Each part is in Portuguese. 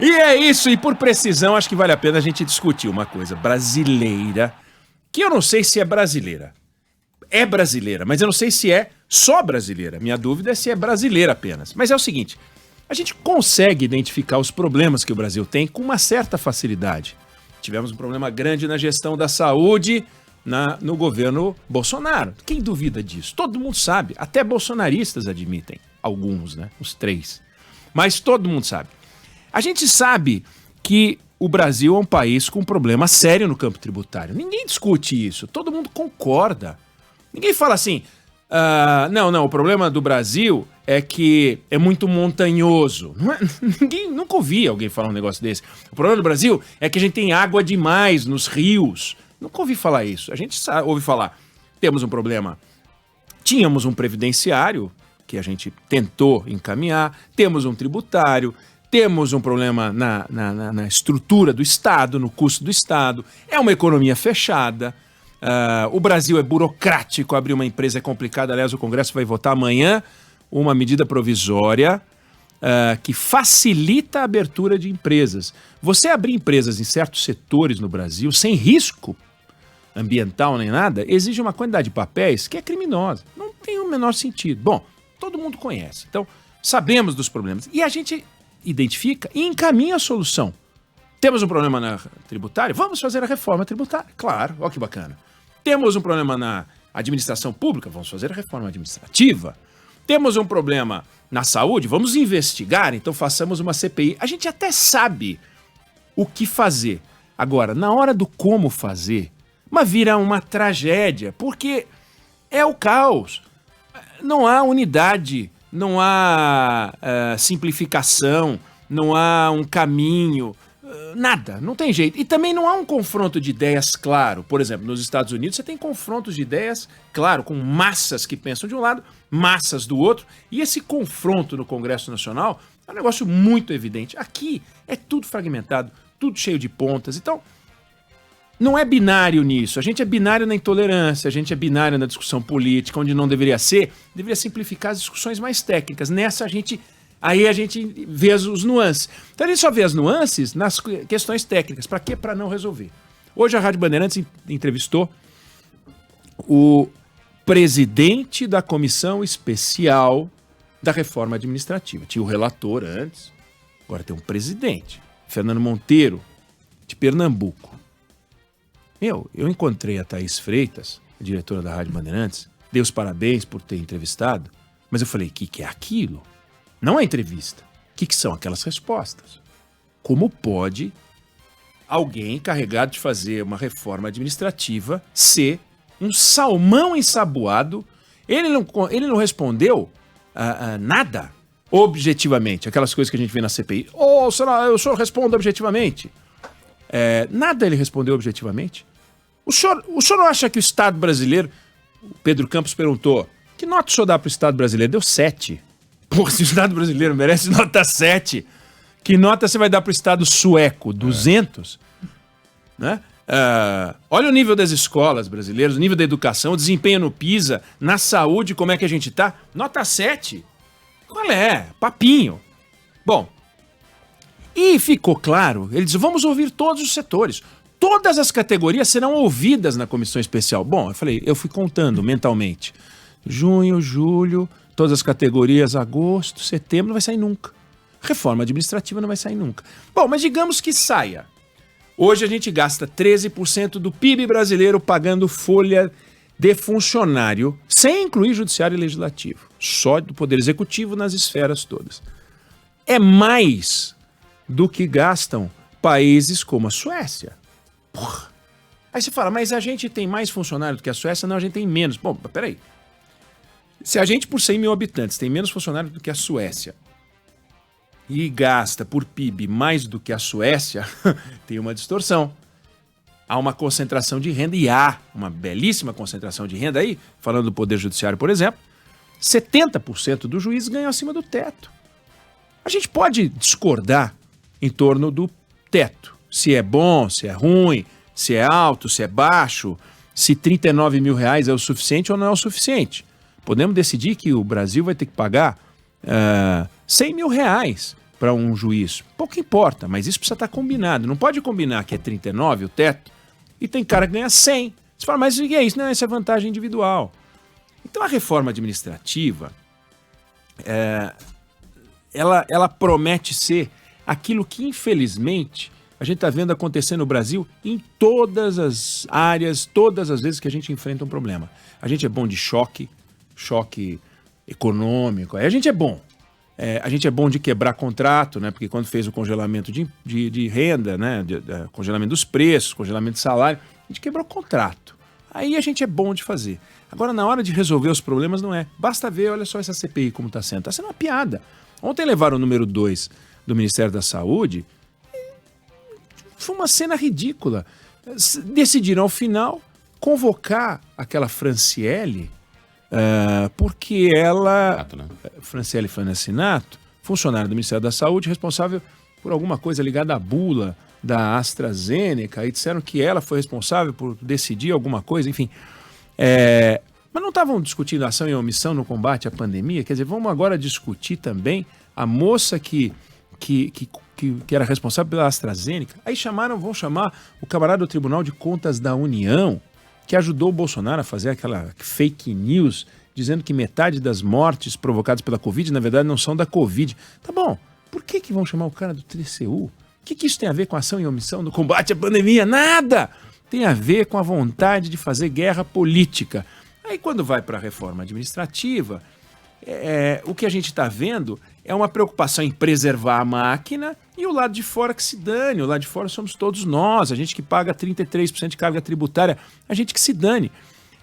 E é isso, e por precisão, acho que vale a pena a gente discutir uma coisa brasileira, que eu não sei se é brasileira. É brasileira, mas eu não sei se é só brasileira. Minha dúvida é se é brasileira apenas. Mas é o seguinte, a gente consegue identificar os problemas que o Brasil tem com uma certa facilidade. Tivemos um problema grande na gestão da saúde no governo Bolsonaro. Quem duvida disso? Todo mundo sabe, até bolsonaristas admitem. Alguns, né? Os 3. Mas todo mundo sabe. A gente sabe que o Brasil é um país com um problema sério no campo tributário. Ninguém discute isso, todo mundo concorda. Ninguém fala assim, não, o problema do Brasil é que é muito montanhoso. Ninguém nunca ouvi alguém falar um negócio desse. O problema do Brasil é que a gente tem água demais nos rios. Nunca ouvi falar isso. A gente ouve falar, tínhamos um previdenciário, que a gente tentou encaminhar, temos um tributário, temos um problema na estrutura do Estado, no custo do Estado, é uma economia fechada, o Brasil é burocrático, abrir uma empresa é complicado, aliás, o Congresso vai votar amanhã uma medida provisória que facilita a abertura de empresas. Você abrir empresas em certos setores no Brasil, sem risco ambiental nem nada, exige uma quantidade de papéis que é criminosa, não tem o menor sentido. Bom, todo mundo conhece, então sabemos dos problemas e a gente identifica e encaminha a solução. Temos um problema na tributária? Vamos fazer a reforma tributária. Claro, olha que bacana. Temos um problema na administração pública? Vamos fazer a reforma administrativa. Temos um problema na saúde? Vamos investigar, então façamos uma CPI. A gente até sabe o que fazer. Agora, na hora do como fazer, mas vira uma tragédia, porque é o caos. Não há unidade, não há simplificação, não há um caminho, nada, não tem jeito. E também não há um confronto de ideias claro. Por exemplo, nos Estados Unidos você tem confrontos de ideias, claro, com massas que pensam de um lado, massas do outro, e esse confronto no Congresso Nacional é um negócio muito evidente. Aqui é tudo fragmentado, tudo cheio de pontas, então não é binário nisso. A gente é binário na intolerância, a gente é binário na discussão política, onde não deveria ser, deveria simplificar as discussões mais técnicas. Nessa a gente vê os nuances. Então a gente só vê as nuances nas questões técnicas. Para quê? Para não resolver. Hoje a Rádio Bandeirantes entrevistou o presidente da Comissão Especial da Reforma Administrativa. Tinha o relator antes, agora tem um presidente, Fernando Monteiro, de Pernambuco. Eu encontrei a Thaís Freitas, a diretora da Rádio Bandeirantes, dei os parabéns por ter entrevistado, mas eu falei, o que é aquilo? Não é entrevista. O que são aquelas respostas? Como pode alguém encarregado de fazer uma reforma administrativa ser um salmão ensaboado? Ele não respondeu nada objetivamente, aquelas coisas que a gente vê na CPI. O senhor responde objetivamente. Nada ele respondeu objetivamente. O senhor não acha que o Estado brasileiro... O Pedro Campos perguntou, que nota o senhor dá para o Estado brasileiro? Deu 7. Porra, se o Estado brasileiro merece nota 7, que nota você vai dar para o Estado sueco? 200? Né? Olha o nível das escolas brasileiras, o nível da educação, o desempenho no PISA, na saúde, como é que a gente tá? Nota 7. Qual é? Papinho. Bom, e ficou claro, ele diz, vamos ouvir todos os setores. Todas as categorias serão ouvidas na comissão especial. Bom, eu fui contando mentalmente. Junho, julho, todas as categorias, agosto, setembro, não vai sair nunca. Reforma administrativa não vai sair nunca. Bom, mas digamos que saia. Hoje a gente gasta 13% do PIB brasileiro pagando folha de funcionário, sem incluir judiciário e legislativo. Só do poder executivo nas esferas todas. É mais do que gastam países como a Suécia. Porra. Aí você fala, mas a gente tem mais funcionário do que a Suécia? Não, a gente tem menos. Bom, peraí. Se a gente, por 100 mil habitantes, tem menos funcionários do que a Suécia e gasta por PIB mais do que a Suécia, tem uma distorção. Há uma concentração de renda, e há uma belíssima concentração de renda aí, falando do Poder Judiciário, por exemplo, 70% dos juízes ganham acima do teto. A gente pode discordar em torno do teto, se é bom, se é ruim, se é alto, se é baixo, se 39 mil reais é o suficiente ou não é o suficiente. Podemos decidir que o Brasil vai ter que pagar 100 mil reais para um juiz? Pouco importa, mas isso precisa estar combinado. Não pode combinar que é 39 o teto e tem cara que ganha 100. Você fala, mas o que é isso? Não, essa é vantagem individual. Então a reforma administrativa, ela promete ser aquilo que, infelizmente, a gente está vendo acontecer no Brasil em todas as áreas, todas as vezes que a gente enfrenta um problema. A gente é bom de choque econômico, a gente é bom. A gente é bom de quebrar contrato, né? Porque quando fez o congelamento de renda, né? Congelamento dos preços, congelamento de salário, a gente quebrou contrato. Aí a gente é bom de fazer. Agora, na hora de resolver os problemas, não é. Basta ver, olha só essa CPI como está sendo. Está sendo uma piada. Ontem levaram o número 2 do Ministério da Saúde. Foi uma cena ridícula. Decidiram, ao final, convocar aquela Franciele, porque ela... Franciele Fanacinato, funcionária do Ministério da Saúde, responsável por alguma coisa ligada à bula da AstraZeneca, e disseram que ela foi responsável por decidir alguma coisa, enfim. Mas não estavam discutindo ação e omissão no combate à pandemia? Quer dizer, vamos agora discutir também a moça que era responsável pela AstraZeneca. Aí vão chamar o camarada do Tribunal de Contas da União, que ajudou o Bolsonaro a fazer aquela fake news, dizendo que metade das mortes provocadas pela Covid, na verdade, não são da Covid. Tá bom, por que vão chamar o cara do TCU? O que isso tem a ver com ação e omissão no combate à pandemia? Nada! Tem a ver com a vontade de fazer guerra política. Aí quando vai para a reforma administrativa, o que a gente está vendo é uma preocupação em preservar a máquina e o lado de fora que se dane. O lado de fora somos todos nós, a gente que paga 33% de carga tributária, a gente que se dane.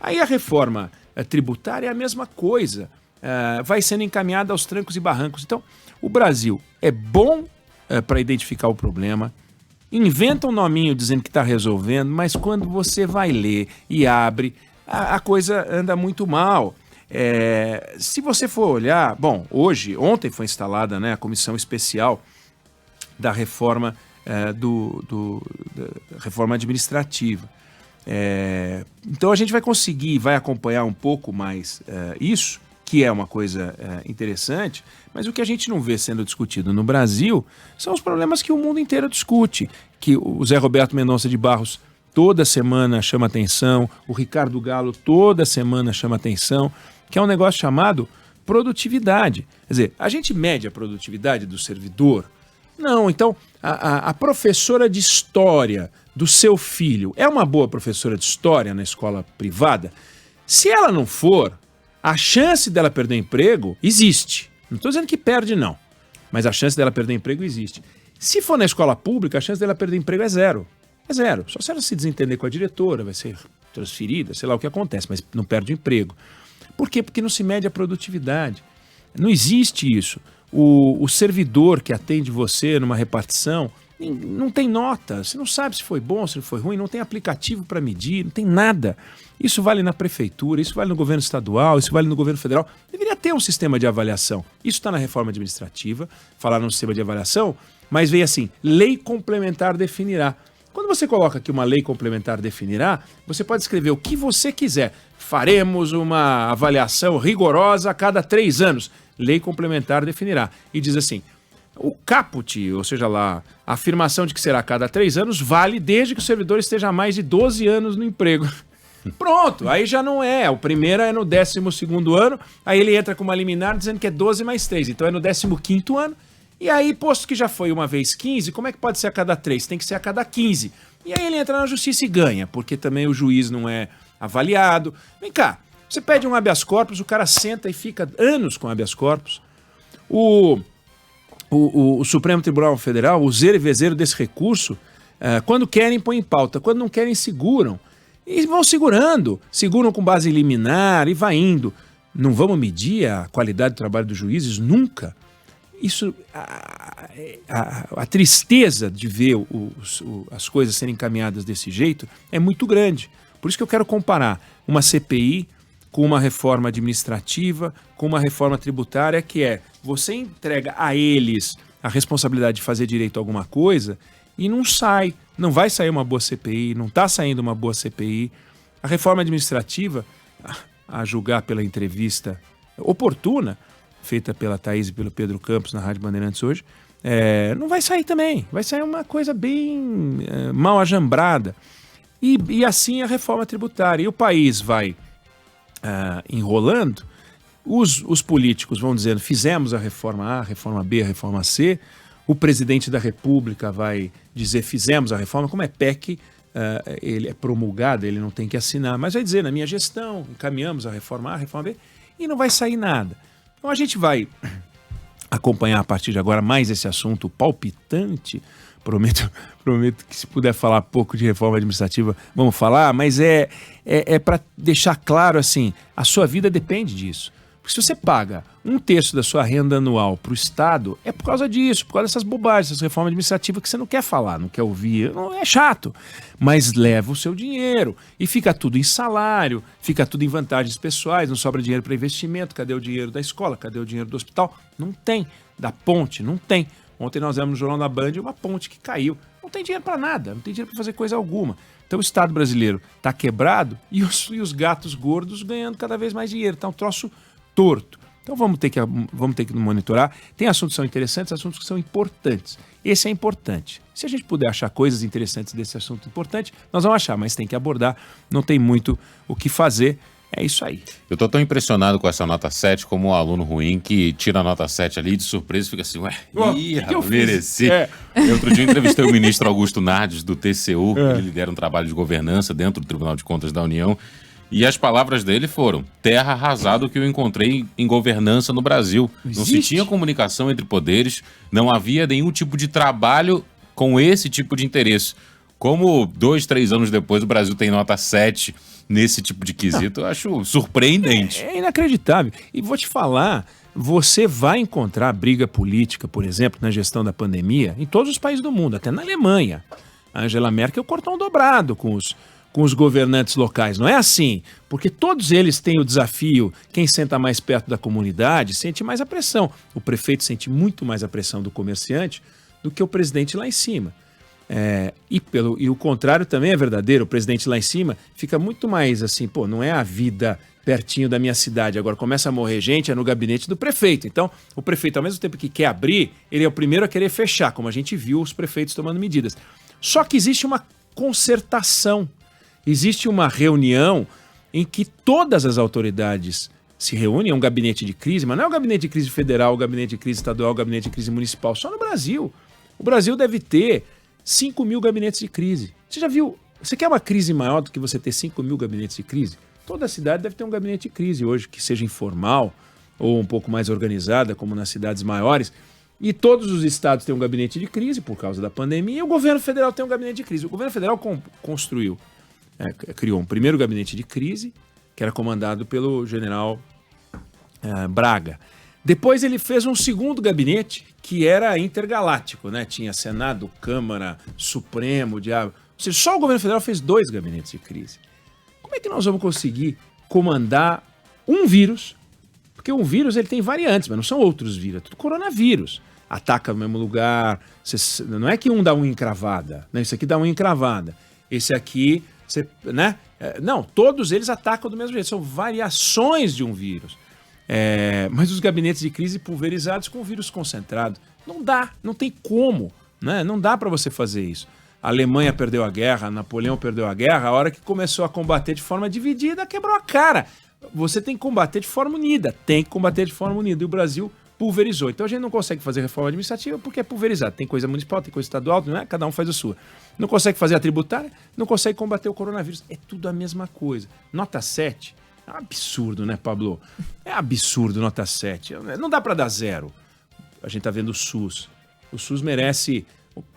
Aí a reforma tributária é a mesma coisa, vai sendo encaminhada aos trancos e barrancos. Então, o Brasil é bom para identificar o problema, inventa um nominho dizendo que está resolvendo, mas quando você vai ler e abre, a coisa anda muito mal. Se você for olhar, bom, ontem foi instalada, né, a comissão especial da reforma, da reforma administrativa. Então a gente vai conseguir, vai acompanhar um pouco mais isso, que é uma coisa interessante, mas o que a gente não vê sendo discutido no Brasil são os problemas que o mundo inteiro discute, que o Zé Roberto Mendonça de Barros toda semana chama atenção, o Ricardo Gallo toda semana chama atenção, que é um negócio chamado produtividade. Quer dizer, a gente mede a produtividade do servidor? Não, então a professora de história do seu filho é uma boa professora de história na escola privada? Se ela não for, a chance dela perder emprego existe. Não estou dizendo que perde, não. Mas a chance dela perder emprego existe. Se for na escola pública, a chance dela perder emprego é zero. É zero. Só se ela se desentender com a diretora, vai ser transferida, sei lá o que acontece, mas não perde emprego. Por quê? Porque não se mede a produtividade. Não existe isso. O servidor que atende você numa repartição não tem nota. Você não sabe se foi bom, se foi ruim, não tem aplicativo para medir, não tem nada. Isso vale na prefeitura, isso vale no governo estadual, isso vale no governo federal. Deveria ter um sistema de avaliação. Isso está na reforma administrativa, falar num sistema de avaliação, mas veio assim, lei complementar definirá. Quando você coloca aqui uma lei complementar definirá, você pode escrever o que você quiser. Faremos uma avaliação rigorosa a cada 3 anos. Lei complementar definirá. E diz assim, o caput, ou seja lá, a afirmação de que será a cada 3 anos, vale desde que o servidor esteja há mais de 12 anos no emprego. Pronto, aí já não é. O primeiro é no 12º ano, aí ele entra com uma liminar dizendo que é 12 mais 3. Então é no 15º ano. E aí, posto que já foi uma vez 15, como é que pode ser a cada 3? Tem que ser a cada 15. E aí ele entra na justiça e ganha, porque também o juiz não é avaliado. Vem cá, você pede um habeas corpus, o cara senta e fica anos com habeas corpus. O Supremo Tribunal Federal, o zero e vezeiro desse recurso, quando querem põem em pauta, quando não querem seguram. E vão segurando, seguram com base liminar e vai indo. Não vamos medir a qualidade do trabalho dos juízes? Nunca. Isso, a tristeza de ver as coisas serem encaminhadas desse jeito é muito grande. Por isso que eu quero comparar uma CPI com uma reforma administrativa, com uma reforma tributária, que é, você entrega a eles a responsabilidade de fazer direito a alguma coisa e não vai sair uma boa CPI, não está saindo uma boa CPI. A reforma administrativa, a julgar pela entrevista oportuna, feita pela Thaís e pelo Pedro Campos na Rádio Bandeirantes hoje, não vai sair também. Vai sair uma coisa bem mal ajambrada. E assim a reforma tributária. E o país vai enrolando, os políticos vão dizendo, fizemos a reforma A, a reforma B, a reforma C, o presidente da República vai dizer, fizemos a reforma, como é PEC, ele é promulgado, ele não tem que assinar, mas vai dizer, na minha gestão, encaminhamos a reforma A, a reforma B, e não vai sair nada. Então a gente vai acompanhar a partir de agora mais esse assunto palpitante. Prometo que se puder falar pouco de reforma administrativa, vamos falar, mas é para deixar claro assim, a sua vida depende disso. Porque se você paga 1/3 da sua renda anual para o Estado, é por causa disso, por causa dessas bobagens, dessas reformas administrativas que você não quer falar, não quer ouvir, não é chato, mas leva o seu dinheiro e fica tudo em salário, fica tudo em vantagens pessoais, não sobra dinheiro para investimento, cadê o dinheiro da escola, cadê o dinheiro do hospital? Não tem, da ponte, não tem. Ontem nós vimos no Jornal da Band uma ponte que caiu. Não tem dinheiro para nada, não tem dinheiro para fazer coisa alguma. Então o Estado brasileiro está quebrado e os gatos gordos ganhando cada vez mais dinheiro. Está um troço torto. Então vamos ter que monitorar. Tem assuntos que são interessantes, assuntos que são importantes. Esse é importante. Se a gente puder achar coisas interessantes desse assunto importante, nós vamos achar, mas tem que abordar. Não tem muito o que fazer. É isso aí. Eu tô tão impressionado com essa nota 7 como um aluno ruim que tira a nota 7 ali de surpresa e fica assim, mereci. Outro dia eu entrevistei o ministro Augusto Nardes do TCU, ele lidera um trabalho de governança dentro do Tribunal de Contas da União, e as palavras dele foram, terra arrasada que eu encontrei em governança no Brasil. Não se tinha comunicação entre poderes, não havia nenhum tipo de trabalho com esse tipo de interesse. Como 2, 3 anos depois o Brasil tem nota 7 nesse tipo de quesito, eu acho surpreendente. É inacreditável. E vou te falar, você vai encontrar briga política, por exemplo, na gestão da pandemia, em todos os países do mundo, até na Alemanha. A Angela Merkel cortou um dobrado com os governantes locais. Não é assim, porque todos eles têm o desafio, quem senta mais perto da comunidade sente mais a pressão. O prefeito sente muito mais a pressão do comerciante do que o presidente lá em cima. E o contrário também é verdadeiro, o presidente lá em cima fica muito mais assim, não é a vida pertinho da minha cidade, agora começa a morrer gente, é no gabinete do prefeito. Então, o prefeito, ao mesmo tempo que quer abrir, ele é o primeiro a querer fechar, como a gente viu os prefeitos tomando medidas. Só que existe uma concertação, existe uma reunião em que todas as autoridades se reúnem, é um gabinete de crise, mas não é o gabinete de crise federal, o gabinete de crise estadual, o gabinete de crise municipal, só no Brasil. O Brasil deve ter 5 mil gabinetes de crise. Você já viu? Você quer uma crise maior do que você ter 5 mil gabinetes de crise? Toda cidade deve ter um gabinete de crise hoje, que seja informal ou um pouco mais organizada, como nas cidades maiores. E todos os estados têm um gabinete de crise por causa da pandemia e o governo federal tem um gabinete de crise. O governo federal criou um primeiro gabinete de crise, que era comandado pelo general Braga. Depois ele fez um segundo gabinete que era intergaláctico, né? Tinha Senado, Câmara, Supremo, Diabo. Ou seja, só o governo federal fez 2 gabinetes de crise. Como é que nós vamos conseguir comandar um vírus? Porque um vírus ele tem variantes, mas não são outros vírus, é tudo coronavírus. Ataca no mesmo lugar, não é que um dá uma encravada, né? Esse aqui dá uma encravada. Esse aqui, né? Não, todos eles atacam do mesmo jeito, são variações de um vírus. Mas os gabinetes de crise pulverizados com o vírus concentrado. Não dá, não tem como, né? Não dá para você fazer isso. A Alemanha perdeu a guerra, Napoleão perdeu a guerra, a hora que começou a combater de forma dividida, quebrou a cara. Você tem que combater de forma unida, e o Brasil pulverizou. Então a gente não consegue fazer reforma administrativa porque é pulverizado. Tem coisa municipal, tem coisa estadual, não é? Cada um faz a sua. Não consegue fazer a tributária, não consegue combater o coronavírus. É tudo a mesma coisa. Nota 7... é um absurdo, né, Pablo? É absurdo, nota 7. Não dá para dar 0. A gente tá vendo o SUS. O SUS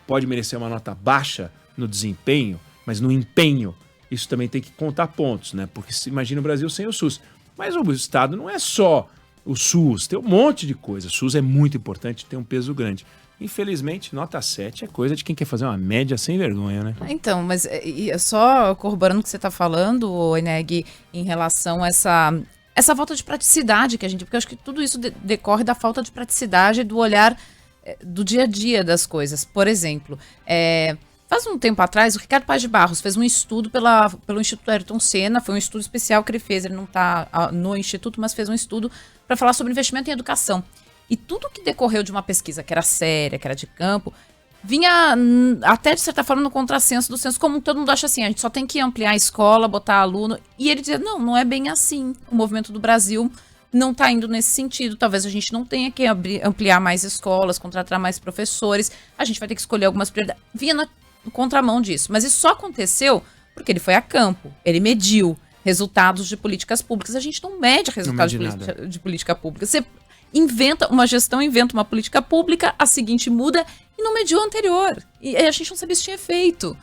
pode merecer uma nota baixa no desempenho, mas no empenho, isso também tem que contar pontos, né? Porque se imagina o Brasil sem o SUS. Mas o Estado não é só o SUS, tem um monte de coisa. O SUS é muito importante, tem um peso grande. Infelizmente, nota 7 é coisa de quem quer fazer uma média sem vergonha, né? Então, mas só corroborando o que você está falando, Eneg, em relação a essa falta de praticidade que a gente... Porque eu acho que tudo isso decorre da falta de praticidade do olhar do dia a dia das coisas. Por exemplo, faz um tempo atrás, o Ricardo Paz de Barros fez um estudo pelo Instituto Ayrton Senna, foi um estudo especial que ele fez, ele não está no Instituto, mas fez um estudo para falar sobre investimento em educação. E tudo que decorreu de uma pesquisa que era séria, que era de campo, vinha até, de certa forma, no contrassenso do senso comum. Todo mundo acha assim, a gente só tem que ampliar a escola, botar aluno. E ele dizia, não é bem assim. O movimento do Brasil não está indo nesse sentido. Talvez a gente não tenha que ampliar mais escolas, contratar mais professores. A gente vai ter que escolher algumas prioridades. Vinha na contramão disso. Mas isso só aconteceu porque ele foi a campo. Ele mediu resultados de políticas públicas. A gente não mede resultados de política pública. Você inventa uma gestão, inventa uma política pública, a seguinte muda e não mediu a anterior. E a gente não sabia se tinha efeito.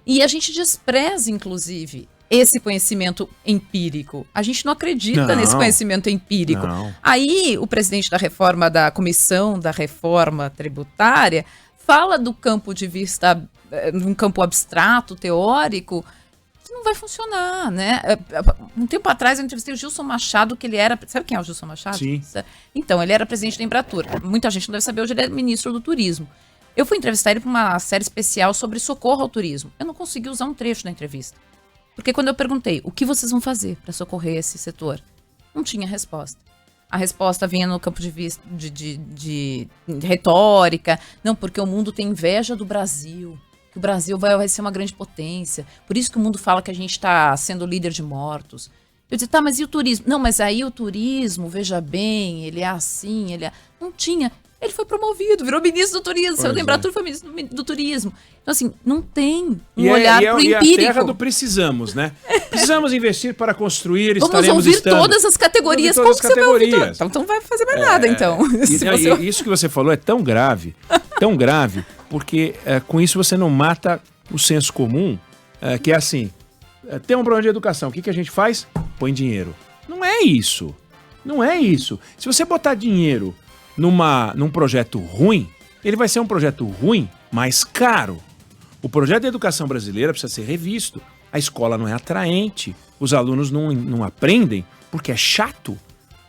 E a gente despreza, inclusive, esse conhecimento empírico. A gente não acredita nesse conhecimento empírico. Aí, o presidente da comissão da reforma tributária fala do campo de vista, num campo abstrato, teórico, que não vai funcionar, né? Um tempo atrás eu entrevistei o Gilson Machado, que ele era... Sabe quem é o Gilson Machado? Sim. Então, ele era presidente da Embratur. Muita gente não deve saber, hoje ele é ministro do Turismo. Eu fui entrevistar ele para uma série especial sobre socorro ao turismo. Eu não consegui usar um trecho da entrevista. Porque quando eu perguntei, o que vocês vão fazer para socorrer esse setor? Não tinha resposta. A resposta vinha no campo de vista de retórica. Não, porque o mundo tem inveja do Brasil. Que o Brasil vai ser uma grande potência. Por isso que o mundo fala que a gente está sendo líder de mortos. Eu disse, tá, mas e o turismo? Não, mas aí o turismo, veja bem, ele é assim, ele é... Não tinha. Ele foi promovido, virou ministro do turismo. Seu Embratur foi ministro do turismo. Então, assim, não tem um olhar pro empírico. E a terra do precisamos, né? Precisamos investir para construir, vamos estaremos ouvir todas as categorias. Como que você vai ouvir todas? Então não vai fazer mais nada, então. E isso que você falou é tão grave, porque com isso você não mata o senso comum, que é assim, tem um problema de educação, o que a gente faz? Põe dinheiro. Não é isso. Não é isso. Se você botar dinheiro num projeto ruim, ele vai ser um projeto ruim, mais caro. O projeto de educação brasileira precisa ser revisto. A escola não é atraente, os alunos não aprendem porque é chato.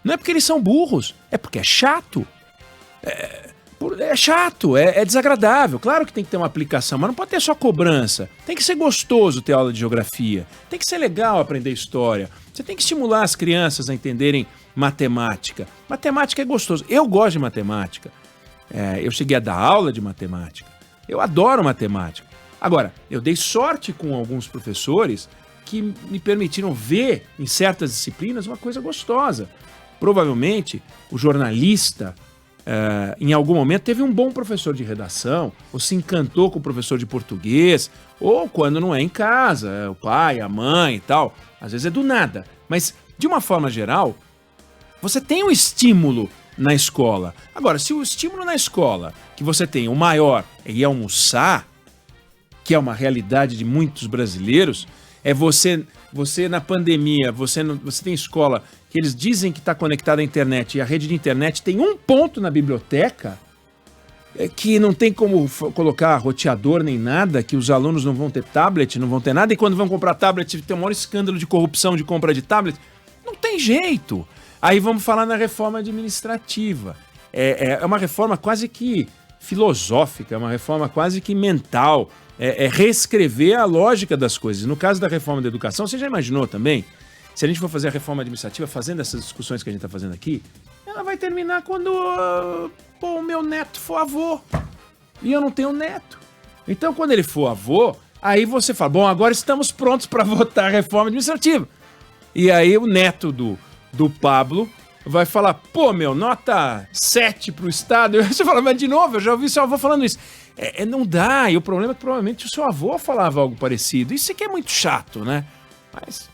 Não é porque eles são burros, é porque é chato. É chato, é desagradável. Claro que tem que ter uma aplicação, mas não pode ter só cobrança. Tem que ser gostoso ter aula de geografia. Tem que ser legal aprender história. Você tem que estimular as crianças a entenderem matemática. Matemática é gostoso. Eu gosto de matemática. Eu cheguei a dar aula de matemática. Eu adoro matemática. Agora, eu dei sorte com alguns professores que me permitiram ver em certas disciplinas uma coisa gostosa. Provavelmente, o jornalista, em algum momento, teve um bom professor de redação, ou se encantou com o professor de português, ou quando não é em casa, o pai, a mãe e tal. Às vezes é do nada. Mas, de uma forma geral, você tem um estímulo na escola. Agora, se o estímulo na escola que você tem, o maior, é ir almoçar, que é uma realidade de muitos brasileiros, é você na pandemia, você tem escola que eles dizem que está conectada à internet e a rede de internet tem um ponto na biblioteca que não tem como colocar roteador nem nada, que os alunos não vão ter tablet, não vão ter nada, e quando vão comprar tablet tem um maior escândalo de corrupção de compra de tablet. Não tem jeito. Aí vamos falar na reforma administrativa. É uma reforma quase que filosófica, é uma reforma quase que mental. É reescrever a lógica das coisas. No caso da reforma da educação, você já imaginou também? Se a gente for fazer a reforma administrativa fazendo essas discussões que a gente está fazendo aqui, ela vai terminar quando o meu neto for avô. E eu não tenho neto. Então, quando ele for avô, aí você fala, bom, agora estamos prontos para votar a reforma administrativa. E aí o neto do Pablo vai falar, pô, nota 7 pro Estado. E você fala, mas de novo, eu já ouvi seu avô falando isso. Não dá, e o problema é que provavelmente o seu avô falava algo parecido. Isso aqui é muito chato, né? Mas